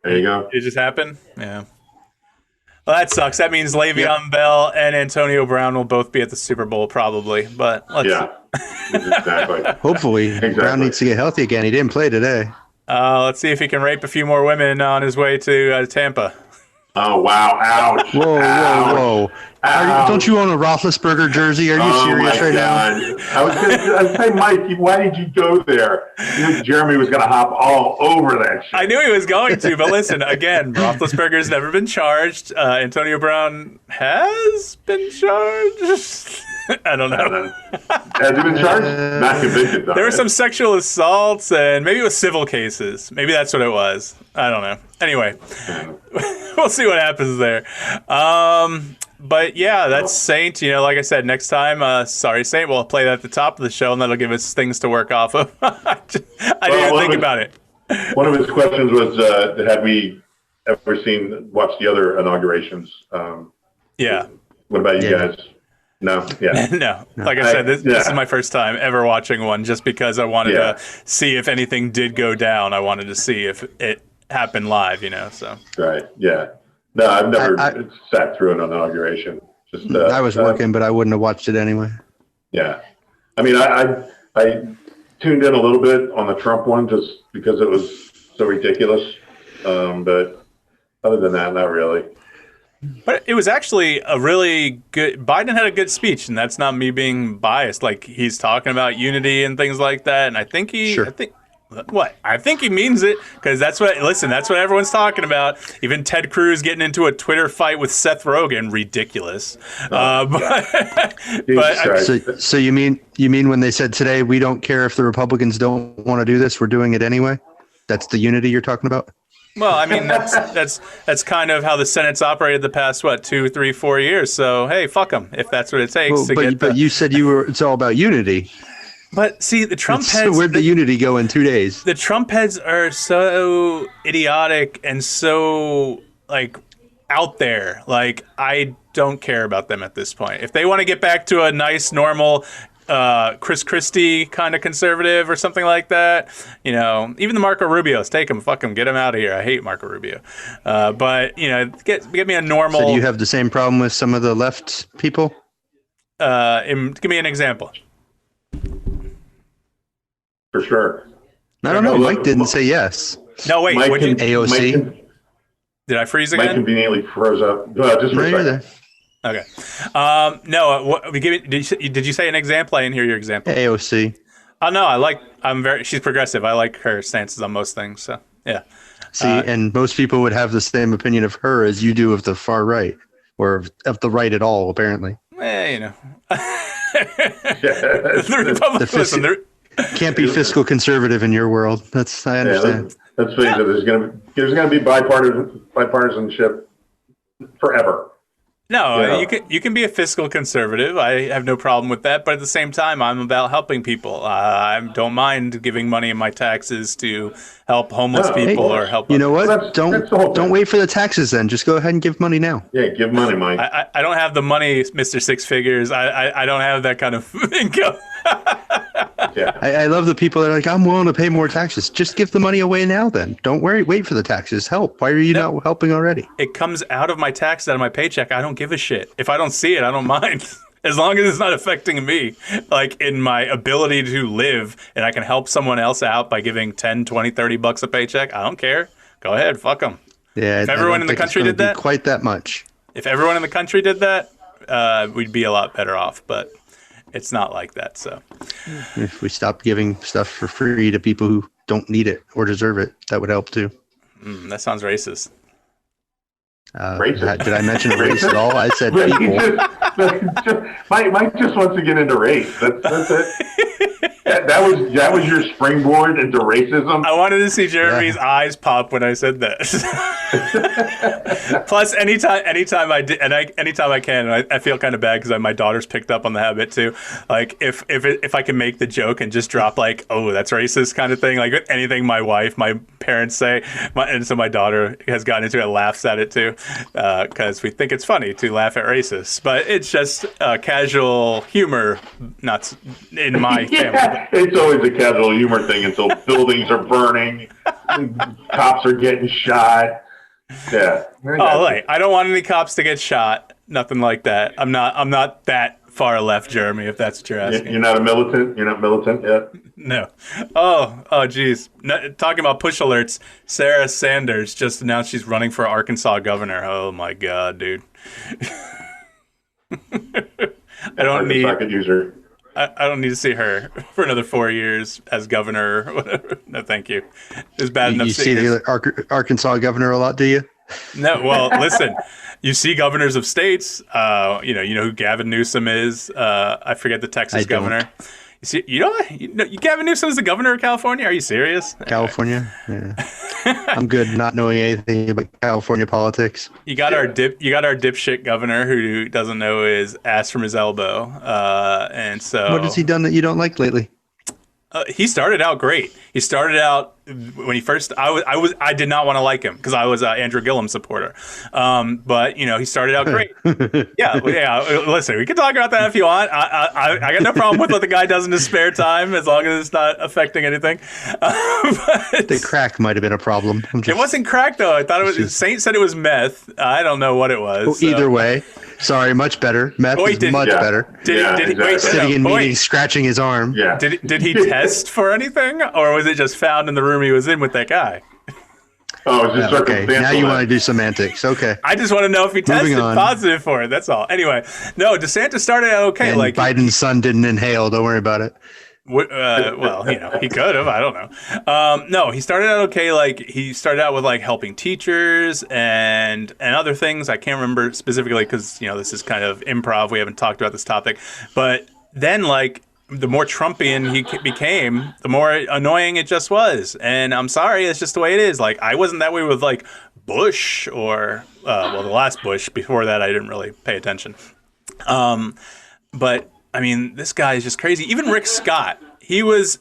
There you go.
It just happened. Yeah. Well, that sucks. That means Le'Veon Bell and Antonio Brown will both be at the Super Bowl probably. But let's
exactly.
Hopefully, Brown needs to get healthy again. He didn't play today.
Let's see if he can rape a few more women on his way to Tampa.
Oh wow! Ouch!
Whoa! Don't you own a Roethlisberger jersey? Are you serious right now?
I was saying, Mike, why did you go there? You knew Jeremy was going to hop all over that shit.
I knew he was going to, but listen, again, Roethlisberger's never been charged. Antonio Brown has been charged. I don't know.
Has he been charged? Not convicted, though.
There were some sexual assaults, and maybe it was civil cases. Maybe that's what it was. I don't know. Anyway, we'll see what happens there. But yeah, that's Saint. You know, like I said, next time, sorry, Saint, we'll play that at the top of the show, and that'll give us things to work off of. I didn't even think about it.
One of his questions was, had we ever watched the other inaugurations?
Yeah.
What about you guys? No, yeah.
No. Like I said, this is my first time ever watching one, just because I wanted to see if anything did go down. I wanted to see if it happened live, you know, so.
Right, yeah. No, I've never sat through an inauguration. Just
I was working, but I wouldn't have watched it anyway.
Yeah. I mean, I tuned in a little bit on the Trump one just because it was so ridiculous. But other than that, not really.
But it was actually a really good. Biden had a good speech, and that's not me being biased. Like, he's talking about unity and things like that, and I think he means it, because that's what everyone's talking about. Even Ted Cruz getting into a Twitter fight with Seth Rogen, ridiculous.
So you mean when they said today, we don't care if the Republicans don't want to do this, we're doing it anyway? That's the unity you're talking about?
Well, I mean, that's kind of how the Senate's operated the past 2, 3, 4 years. So hey, fuck them if that's what it takes.
But you said it's all about unity.
But see, the Trump heads.
Where'd the unity go in 2 days?
The Trump heads are so idiotic and so out there. Like, I don't care about them at this point. If they want to get back to a nice, normal Chris Christie kind of conservative or something like that, you know, even the Marco Rubios, take them, fuck them, get them out of here. I hate Marco Rubio. But, you know, get me a normal.
So do you have the same problem with some of the left people?
Give me an example.
For sure.
I don't know. Mike didn't say yes.
No, wait.
AOC?
Did I freeze again?
Mike conveniently froze up. Just for a second.
Okay. No. Did you say an example? I didn't hear your example.
AOC.
Oh no, she's progressive. I like her stances on most things. So yeah.
See, and most people would have the same opinion of her as you do of the far right, or of the right at all, apparently.
You know. The Republicans.
Can't be fiscal conservative in your world. I understand.
Let's face it. There's gonna be bipartisanship forever.
No, you can be a fiscal conservative. I have no problem with that. But at the same time, I'm about helping people. I don't mind giving money in my taxes to help homeless people or help.
You know what? Don't wait for the taxes then. Just go ahead and give money now.
Yeah, give money, Mike.
I don't have the money, Mr. Six Figures. I don't have that kind of income.
Yeah.
I love the people that are like, I'm willing to pay more taxes. Just give the money away now then. Don't wait for the taxes. Help. Why are you not helping already?
It comes out of my taxes, out of my paycheck. I don't give a shit. If I don't see it, I don't mind. As long as it's not affecting me, like in my ability to live, and I can help someone else out by giving 10, 20, 30 bucks a paycheck, I don't care. Go ahead, fuck them.
Yeah,
if everyone in the country did that,
quite that much.
If everyone in the country did that, we'd be a lot better off. But it's not like that. So
if we stop giving stuff for free to people who don't need it or deserve it, that would help too.
That sounds racist.
Racist.
Did I mention race at all? I said people.
Mike just wants to get into race. That's it. that was your springboard into racism.
I wanted to see Jeremy's eyes pop when I said that. Plus, anytime I did, and anytime I can, and I feel kind of bad because my daughter's picked up on the habit too. Like if I can make the joke and just drop like, "Oh, that's racist" kind of thing, like anything my parents say, and so my daughter has gotten into it, laughs at it too, because we think it's funny to laugh at racists, but it's just casual humor, not in my family.
It's always a casual humor thing until buildings are burning, cops are getting shot. Yeah.
Oh, like I don't want any cops to get shot. Nothing like that. I'm not that far left, Jeremy. If that's what you're asking.
You're not a militant. You're not militant yet.
No. Oh, geez. Talking about push alerts. Sarah Sanders just announced she's running for Arkansas governor. Oh my God, dude. I
could use her.
I don't need to see her for another 4 years as governor or whatever. No, thank you. It's bad enough.
You see the Arkansas governor a lot, do you?
No, well, listen. You see governors of states. You know who Gavin Newsom is. I forget the Texas governor. You know, Gavin Newsom is the governor of California. Are you serious?
California? Yeah. I'm good not knowing anything about California politics.
You got our dipshit governor who doesn't know his ass from his elbow. And so
what has he done that you don't like lately?
He started out great. He started out when he first. I did not want to like him because I was an Andrew Gillum supporter. But he started out great. yeah. Listen, we can talk about that if you want. I got no problem with what the guy does in his spare time as long as it's not affecting anything. But
the crack might have been a problem.
It wasn't crack though. I thought it was. Saint said it was meth. I don't know what it was.
Well, either way. Sorry, much better. Meth is much better. Sitting in meetings, scratching his arm.
Yeah.
Did he test for anything, or was it just found in the room he was in with that guy?
Oh, it's just circumstantial.
Okay. Now you want to do semantics. Okay.
I just want to know if he tested positive for it. That's all. Anyway, no, DeSantis started out okay.
And Biden's son didn't inhale. Don't worry about it.
Well, he could have. I don't know. No, he started out okay. Like he started out with helping teachers and other things. I can't remember specifically because this is kind of improv. We haven't talked about this topic, but then the more Trumpian he became, the more annoying it just was. And I'm sorry, it's just the way it is. I wasn't that way with Bush or the last Bush. Before that, I didn't really pay attention. But I mean, this guy is just crazy. Even Rick Scott, he was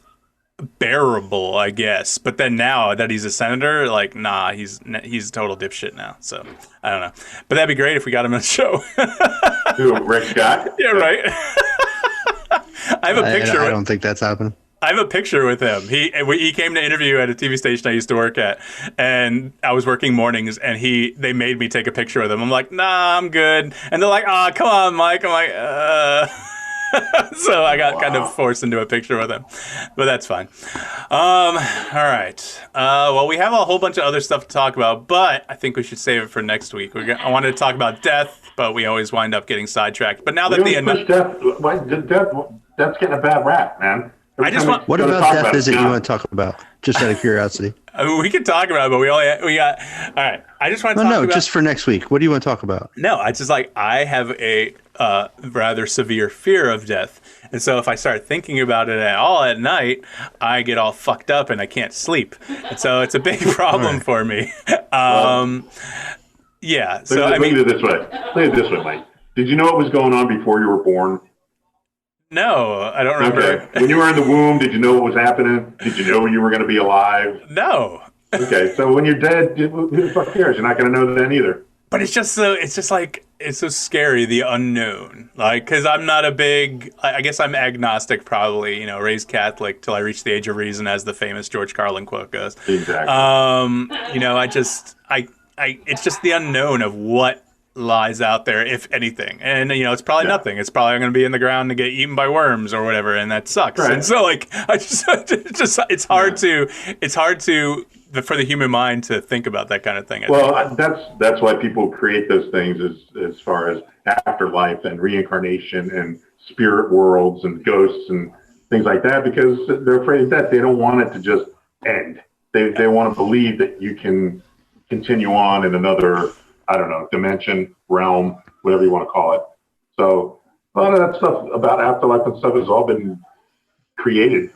bearable, I guess. But then now that he's a senator, nah, he's a total dipshit now. So I don't know. But that'd be great if we got him on the show.
Who, Rick Scott?
Yeah, right. I have a picture.
I don't think that's happening.
I have a picture with him. He came to interview at a TV station I used to work at, and I was working mornings, and they made me take a picture with him. I'm like, nah, I'm good. And they're like, come on, Mike. I'm like, So I got kind of forced into a picture with him, but that's fine. All right. Well, we have a whole bunch of other stuff to talk about, but I think we should save it for next week. I wanted to talk about death, but we always wind up getting sidetracked. But now that
death's getting a bad rap, man.
What about death is it you want to talk about? Just out of curiosity.
We can talk about it, but we got. All right. I just want to talk about.
No, just for next week. What do you want to talk about?
No, I just I have a rather severe fear of death. And so if I start thinking about it at all at night, I get all fucked up and I can't sleep. And so it's a big problem for me. Yeah. So
look at it this way. Look at it this way, Mike. Did you know what was going on before you were born?
No, I don't remember.
Okay. When you were in the womb, did you know what was happening? Did you know you were going to be alive?
No.
Okay, so when you're dead, who the fuck cares? You're not going to know then either.
But it's so scary, the unknown. Because I'm not a big, I guess I'm agnostic probably, raised Catholic till I reach the age of reason, as the famous George Carlin quote goes.
Exactly.
It's just the unknown of what lies out there, if anything. And it's probably nothing. It's probably going to be in the ground to get eaten by worms or whatever, and that sucks. Right. And so it's hard to for the human mind to think about that kind of thing.
That's why people create those things as far as afterlife and reincarnation and spirit worlds and ghosts and things like that, because they're afraid of death. They don't want it to just end. They want to believe that you can continue on in another, I don't know, dimension, realm, whatever you want to call it. So a lot of that stuff about afterlife and stuff has all been created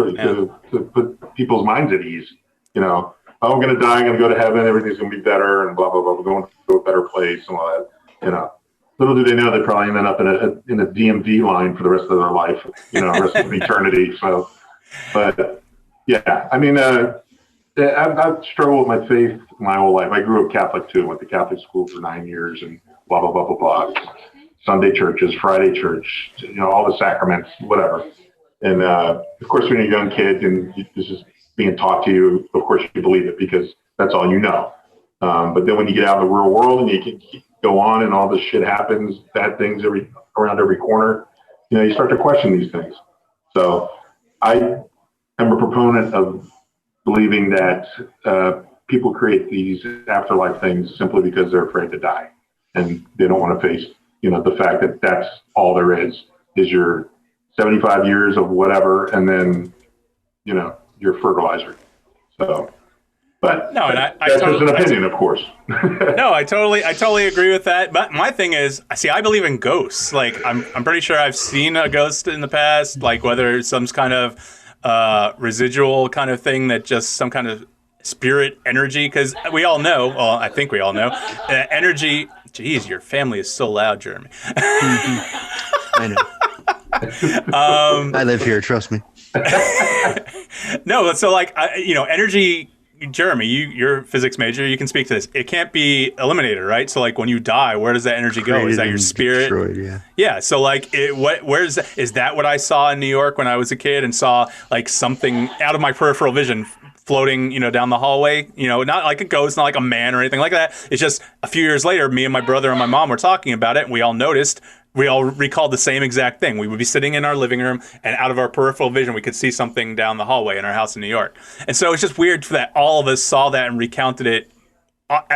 to put people's minds at ease. You know, oh, I'm going to die, I'm going to go to heaven, everything's going to be better, and blah blah blah. We're going to a better place and all that. You know, little do they know they probably end up in a DMV line for the rest of their life. You know, rest of eternity. So, but yeah, I mean, I've struggled with my faith my whole life. I grew up Catholic too. Went to Catholic school for 9 years and blah blah blah blah blah. Sunday churches, Friday church, you know, all the sacraments, whatever. And of course, when you're a young kid and this is being taught to you, of course you believe it because that's all you know. But then when you get out in the real world and you can go on and all this shit happens, bad things around every corner, you know, you start to question these things. So I am a proponent of believing that people create these afterlife things simply because they're afraid to die and they don't want to face, you know, the fact that that's all there is your 75 years of whatever, and then, you know, your fertilizer. So, but
no, and
that's just an opinion, of course.
No, I totally agree with that. But my thing is, I believe in ghosts. Like, I'm pretty sure I've seen a ghost in the past, like whether it's some kind of residual kind of thing that just some kind of spirit energy, because we all know, well, I think we all know, energy. Geez, your family is so loud, Jeremy.
I know. I live here, trust me.
No, so like, you know, energy, Jeremy, you're a physics major, you can speak to this. It can't be eliminated, right? So like when you die, where does that energy go? Is that your spirit?
Destroyed, yeah.
Yeah. So like, where's that? Is that what I saw in New York when I was a kid and saw like something out of my peripheral vision floating, you know, down the hallway, you know, not like a ghost, not like a man or anything like that. It's just a few years later, me and my brother and my mom were talking about it, and we all noticed, we all recalled the same exact thing. We would be sitting in our living room, and out of our peripheral vision, we could see something down the hallway in our house in New York. And so it's just weird that all of us saw that and recounted it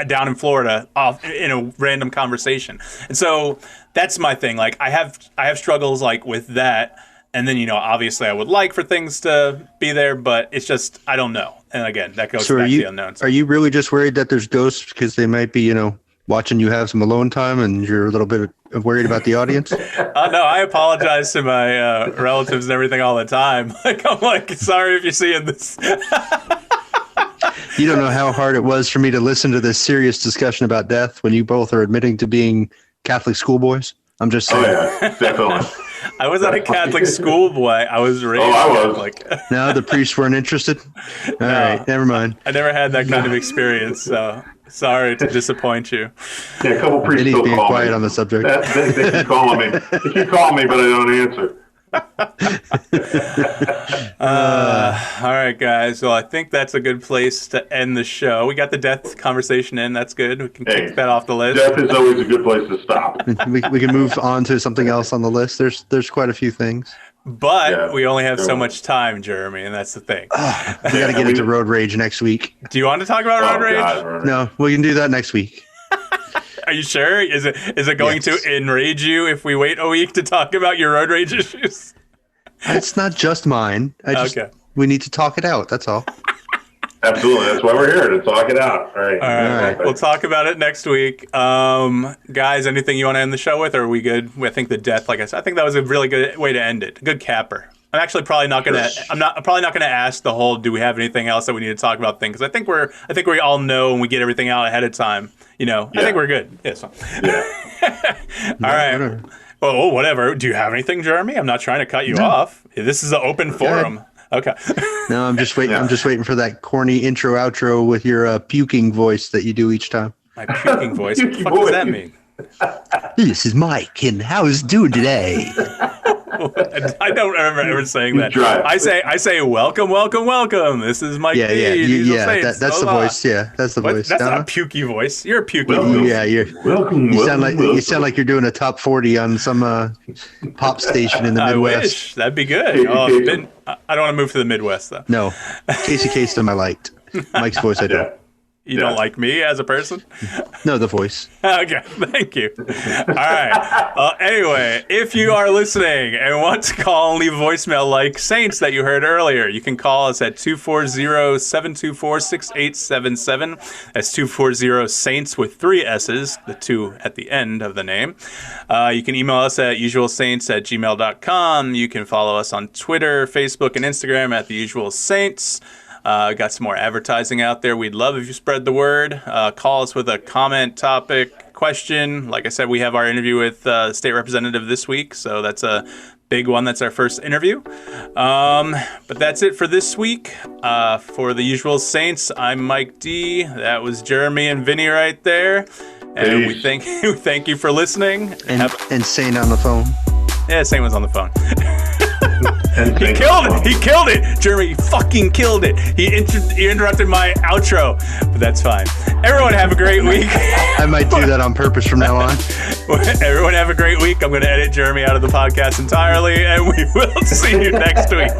down in Florida in a random conversation. And so that's my thing. Like, I have struggles like with that. And then, you know, obviously I would like for things to be there, but it's just, I don't know. And again, that goes back to the unknown.
Are you really just worried that there's ghosts because they might be, you know, watching you have some alone time and you're a little bit worried about the audience?
No, I apologize to my relatives and everything all the time. Like, I'm like, sorry if you're seeing this.
You don't know how hard it was for me to listen to this serious discussion about death when you both are admitting to being Catholic schoolboys. I'm just saying.
Oh, yeah, definitely.
I was not a Catholic schoolboy. I was raised Catholic.
No, the priests weren't interested? All right, never mind.
I never had that kind of experience, so sorry to disappoint you.
Yeah, a couple priests still
being
call
quiet
me.
On the subject.
They keep calling me. They keep calling me, but I don't answer.
All right, guys. Well, I think that's a good place to end the show. We got the death conversation in. That's good. We can kick that off the list.
Death is always a good place to stop.
We can move on to something else on the list. There's quite a few things.
But we only have so much time, Jeremy, and that's the thing.
We got to get into road rage next week.
Do you want to talk about road rage?
God,
no, we can do that next week.
Are you sure? Is it going to enrage you if we wait a week to talk about your road rage issues?
It's not just mine. We need to talk it out. That's all.
Absolutely. That's why we're here, to talk it out. All right.
We'll talk about it next week. Guys, anything you want to end the show with, or are we good? I think the death, like I said, I think that was a really good way to end it. Good capper. I'm actually probably not gonna. I'm probably not gonna ask the whole. Do we have anything else that we need to talk about? Thing, because I think we all know and we get everything out ahead of time. You know, I think we're good. Yeah. So. All right. Whatever. Oh, whatever. Do you have anything, Jeremy? I'm not trying to cut you off. This is an open forum. Okay.
No, I'm just waiting. I'm just waiting for that corny intro outro with your puking voice that you do each time.
My puking voice. What the fuck does that mean?
This is Mike, and how is it doing today?
I don't remember ever saying that. I say welcome. This is Mike.
Yeah. That's the voice. Yeah, that's the voice.
That's not a pukey voice. You're a pukey.
Welcome.
You sound like you're doing a top 40 on some pop station in the Midwest.
I wish that'd be good. I don't want to move to the Midwest though.
No, Casey Kasem I liked. Mike's voice I don't.
You don't like me as a person?
No, the voice.
Okay, thank you. All right. Anyway, if you are listening and want to call and leave a voicemail like Saints that you heard earlier, you can call us at 240-724-6877. That's 240-SAINTS with 3 S's, the 2 at the end of the name. You can email us at usualsaints@gmail.com. You can follow us on Twitter, Facebook, and Instagram at The Usual Saints. Got some more advertising out there. We'd love if you spread the word. Call us with a comment, topic, question. Like I said, we have our interview with the state representative this week, so that's a big one. That's our first interview. But that's it for this week. For The Usual Saints, I'm Mike D. That was Jeremy and Vinny right there. And we thank you for listening.
And Saint on the phone.
Yeah, Saint was on the phone. He killed it. He killed it. Jeremy, you fucking killed it. He interrupted my outro, but that's fine. Everyone have a great week.
I might do that on purpose from now on.
Everyone have a great week. I'm going to edit Jeremy out of the podcast entirely, and we will see you next week.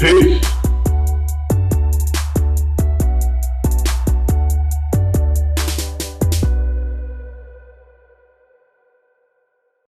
Peace.